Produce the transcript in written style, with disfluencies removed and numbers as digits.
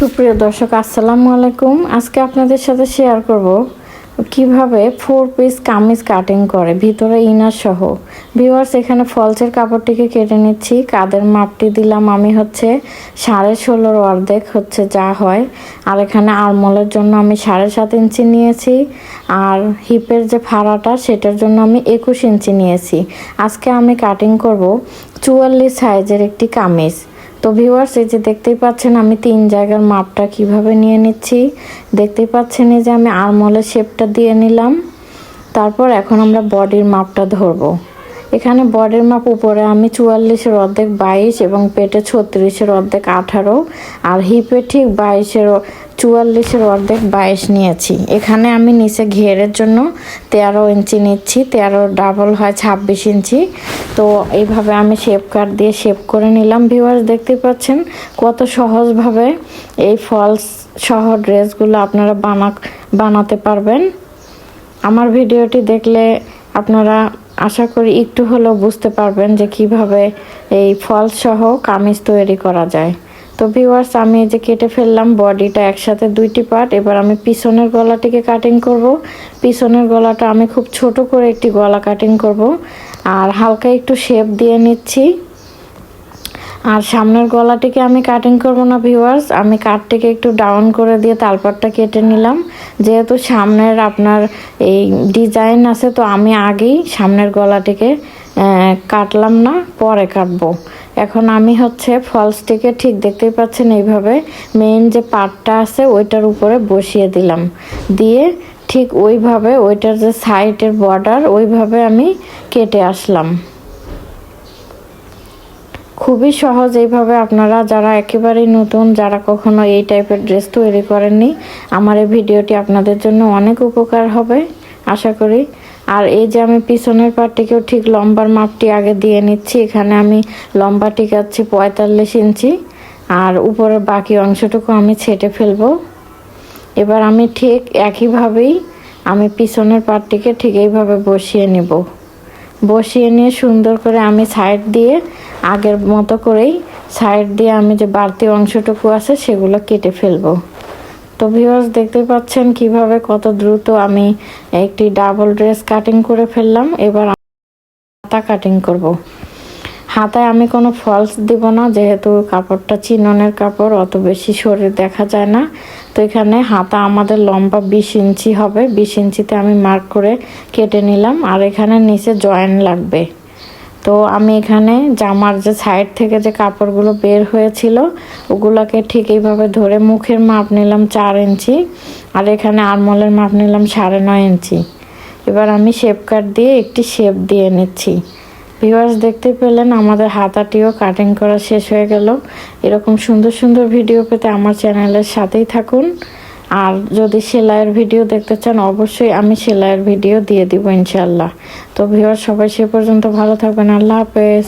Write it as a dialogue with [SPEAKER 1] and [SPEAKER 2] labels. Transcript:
[SPEAKER 1] সুপ্রিয় দর্শক আসসালামু আলাইকুম। আজকে আপনাদের সাথে শেয়ার করব কিভাবে 4 পিস কামিজ কাটিং করে ভিতরে ইনার সহ। ভিউয়ার্স, এখানে ফলসের কাপড়টিকে কেটে নিচ্ছি। কাদের মাপটি দিলাম আমি হচ্ছে 16.5 অর্ধেক হচ্ছে যা হয়। আর এখানে আরমোলের জন্য আমি 7.5 ইঞ্চি নিয়েছি। আর হিপের যে ফাড়াটা সেটার জন্য আমি 21 ইঞ্চি নিয়েছি। আজকে আমি কাটিং করব 44 সাইজের একটি কামিজ। তো ভিউয়ার্স, এই যে দেখতেই পাচ্ছেন আমি 3 জায়গার মাপটা কিভাবে নিয়ে নিচ্ছি। দেখতেই পাচ্ছেন এই যে আমি আরমোলের শেপটা দিয়ে নিলাম। তারপর এখন আমরা বডির মাপটা ধরবো। এখানে বডির মাপ উপরে আমি 44-এর অর্ধেক 22 এবং পেটে 36-এর অর্ধেক 18 আর হিপে ঠিক 44-এর অর্ধেক 22 নিয়েছি। এখানে আমি নিচে ঘেরের জন্য 13 ইঞ্চি নিচ্ছি। 13 ডাবল হয় 26 ইঞ্চি। তো এইভাবে আমি শেপ কাট দিয়ে শেপ করে নিলাম। ভিউয়ার্স, দেখতে পাচ্ছেন কত সহজভাবে এই ফলস সহ ড্রেসগুলো আপনারা বানাতে পারবেন। আমার ভিডিওটি দেখলে আপনারা আশা করি একটু হলেও বুঝতে পারবেন যে কিভাবে এই ফলস সহ কামিজ তৈরি করা যায়। তো ভিউয়ার্স, আমি এই যে কেটে ফেললাম বডিটা একসাথে 2টি পার্ট। এবার আমি পিছনের গলাটিকে কাটিং করব। পিছনের গলাটা আমি খুব ছোট করে একটি গলা কাটিং করব আর হালকা একটু শেপ দিয়ে নিচ্ছি। আর সামনের গলাটিকে আমি কাটিং করব না ভিউয়ার্স, আমি কাটটিকে একটু ডাউন করে দিয়ে তালপাটটা কেটে নিলাম। যেহেতু সামনের আপনার এই ডিজাইন আছে, তো আমি আগেই সামনের গলাটিকে কাটলাম না, পরে কাটবো। এখন আমি হচ্ছে ফলসটিকে ঠিক দেখতেই পাচ্ছেন এইভাবে মেইন যে পার্টটা আছে ওইটার উপরে বসিয়ে দিলাম। দিয়ে ঠিক ওইভাবে ওইটার যে সাইডের বর্ডার ওইভাবে আমি কেটে আসলাম। খুবই সহজ। এইভাবে আপনারা যারা একেবারেই নতুন, যারা কখনো এই টাইপের ড্রেস তৈরি করেননি, আমার এই ভিডিওটি আপনাদের জন্য অনেক উপকার হবে আশা করি। আর এই যে আমি পিছনের পাটটিকেও ঠিক লম্বার মাপটি আগে দিয়ে নিচ্ছি। এখানে আমি লম্বা টিকাচ্ছি 45 ইঞ্চি আর উপরের বাকি অংশটুকু আমি ছেটে ফেলবো। এবার আমি ঠিক একইভাবেই আমি পিছনের পাটটিকে ঠিক এইভাবে বসিয়ে নেব। বসিয়ে নিয়ে সুন্দর করে আমি সাইড দিয়ে আগের মতো করেই সাইড দিয়ে আমি যে বাড়তি অংশটুকু আছে সেগুলো কেটে ফেলবো। তো ভিউয়ার্স, দেখতে পাচ্ছেন কিভাবে কত দ্রুত আমি একটি ডাবল ড্রেস কাটিং করে ফেললাম। এবার হাতা কাটিং করব। হাতায় আমি কোনো ফলস দিব না, যেহেতু কাপড়টা চিননের কাপড়, অত বেশি শরীর দেখা যায় না। তো এখানে হাতা আমাদের লম্বা 20 ইঞ্চি হবে। 20 ইঞ্চিতে আমি মার্ক করে কেটে নিলাম। আর এখানে নিচে জয়েন লাগবে। তো আমি এখানে জামার যে সাইড থেকে যে কাপড়গুলো বের হয়েছিল ওগুলোকে ঠিক এইভাবে ধরে মুখের মাপ নিলাম 4 ইঞ্চি আর এখানে আরমোলের মাপ নিলাম 9.5 ইঞ্চি। এবার আমি শেপ কাট দিয়ে একটি শেপ দিয়ে নিচ্ছি। ভিউয়ার্স, দেখতে পেলেন আমাদের হাতাটিও কাটিং করা শেষ হয়ে গেল। এরকম সুন্দর সুন্দর ভিডিও পেতে আমার চ্যানেলের সাথেই থাকুন। আর যদি সেলাইয়ের ভিডিও দেখতে চান অবশ্যই আমি সেলাইয়ের ভিডিও দিয়ে দিব ইনশাল্লাহ। তো ভিউয়ার্স, সবাই সে পর্যন্ত ভালো থাকবেন। আল্লাহ হাফেজ।